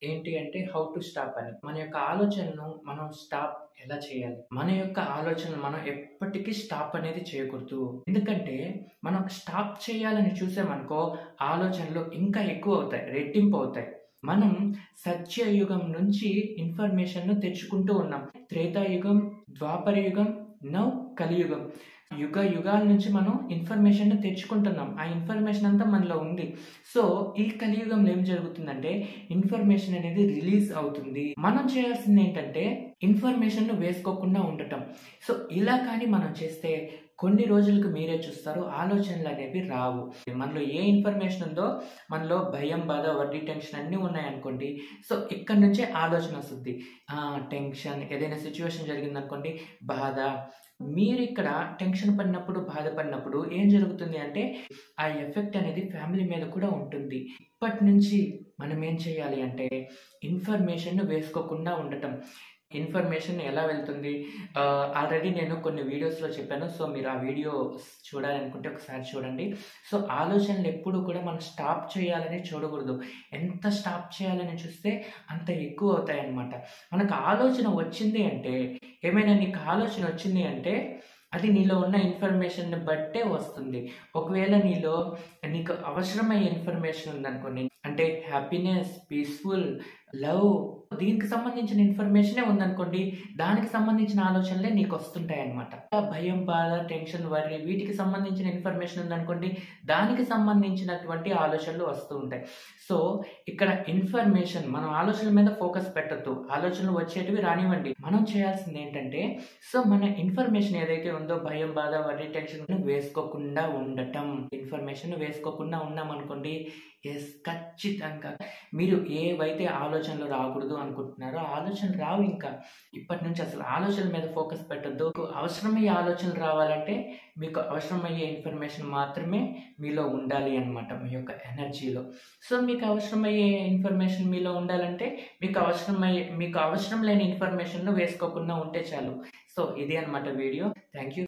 ఏంటి అంటే how to stop అని. మన యొక్క ఆలోచనను మనం స్టాప్ ఎలా చేయాలి? మన యొక్క ఆలోచనలు మనం ఎప్పటికీ స్టాప్ అనేది చేయకూడదు. ఎందుకంటే మనం స్టాప్ చేయాలని చూసామనుకో ఆలోచనలు ఇంకా ఎక్కువ అవుతాయి. రెట్టింపు అవుతాయి. మనం సత్యయుగం నుంచి ఇన్ఫర్మేషన్‌ను తెచ్చుకుంటూ ఉన్నాం. త్రేతాయుగం, ద్వాపర యుగం, నౌ కలియుగం. యుగాల నుంచి మనం ఇన్ఫర్మేషన్‌ని తెచ్చుకుంటున్నాం. ఆ ఇన్ఫర్మేషన్ అంతా మనలో ఉంది. సో, ఈ కలియుగంలో ఏం జరుగుతుందంటే ఇన్ఫర్మేషన్ అనేది రిలీజ్ అవుతుంది. మనం చేయాల్సిందేంటంటే ఇన్ఫర్మేషన్‌ను వేసుకోకుండా ఉండటం. సో, ఇలా కానీ మనం చేస్తే కొన్ని రోజులకు మీరే చూస్తారు ఆలోచనలనేవి రావు. మనలో ఏ ఇన్ఫర్మేషన్ ఉందో మనలో భయం, బాధ, వడ్డీ, టెన్షన్ అన్నీ ఉన్నాయనుకోండి. సో, ఇక్కడి నుంచే ఆలోచన వస్తుంది. టెన్షన్ ఏదైనా సిట్యుయేషన్ జరిగిందనుకోండి బాధ. మీరిక్కడ టెన్షన్ పడినప్పుడు, బాధపడినప్పుడు ఏం జరుగుతుంది అంటే ఆ ఎఫెక్ట్ అనేది ఫ్యామిలీ మీద కూడా ఉంటుంది. ఇప్పటి నుంచి మనం ఏం చేయాలి అంటే ఇన్ఫర్మేషన్‌ను వేసుకోకుండా ఉండటం. ఇన్ఫర్మేషన్ ఎలా వెళ్తుంది? ఆల్రెడీ నేను కొన్ని వీడియోస్‌లో చెప్పాను. సో, మీరు ఆ వీడియో చూడాలనుకుంటే ఒకసారి చూడండి. సో, ఆలోచనలు ఎప్పుడు కూడా మనం స్టాప్ చేయాలని చూడకూడదు. ఎంత స్టాప్ చేయాలని చూస్తే అంత ఎక్కువ అవుతాయన్నమాట. మనకు ఆలోచన వచ్చింది అంటే ఏమైనా నీకు ఆలోచన వచ్చింది అంటే అది నీలో ఉన్న ఇన్ఫర్మేషన్‌ని బట్టే వస్తుంది. ఒకవేళ నీకు అవసరమయ్యే ఇన్ఫర్మేషన్ ఉందనుకోండి. అంటే హ్యాపీనెస్, పీస్‌ఫుల్, లవ్ దీనికి సంబంధించిన ఇన్ఫర్మేషనే ఉందనుకోండి. దానికి సంబంధించిన ఆలోచనలే నీకొస్తుంటాయన్నమాట. భయం, బాధ, టెన్షన్, వర్రీ వీటికి సంబంధించిన ఇన్ఫర్మేషన్ ఉందనుకోండి. దానికి సంబంధించినటువంటి ఆలోచనలు వస్తూ ఉంటాయి. సో, ఇక్కడ ఇన్ఫర్మేషన్ మనం ఆలోచనల మీద ఫోకస్ పెట్టొద్దు. ఆలోచనలు వచ్చేటివి రానివ్వండి. మనం చేయాల్సిందేంటంటే మన ఇన్ఫర్మేషన్ ఏదైతే ఉందో భయం, బాధ, వర్రీ, టెన్షన్ వేసుకోకుండా ఉండటం. ఇన్ఫర్మేషన్ వేసుకోకుండా ఉన్నామనుకోండి ఖచ్చితంగా మీరు ఏవైతే ఆలోచనలు రాకూడదు అనుకుంటున్నారో ఆ ఆలోచనలు రావు ఇంకా. ఇప్పటి నుంచి అసలు ఆలోచనల మీద ఫోకస్ పెట్టొద్దు. అవసరమయ్యే ఆలోచనలు రావాలంటే మీకు అవసరమయ్యే ఇన్ఫర్మేషన్ మాత్రమే మీలో ఉండాలి అన్నమాట. మీ యొక్క ఎనర్జీలో. సో, మీకు అవసరమయ్యే ఇన్ఫర్మేషన్ మీలో ఉండాలంటే మీకు అవసరం లేని ఇన్ఫర్మేషన్‌ను వేసుకోకుండా ఉంటే చాలు. సో, ఇది అన్నమాట వీడియో. Thank you.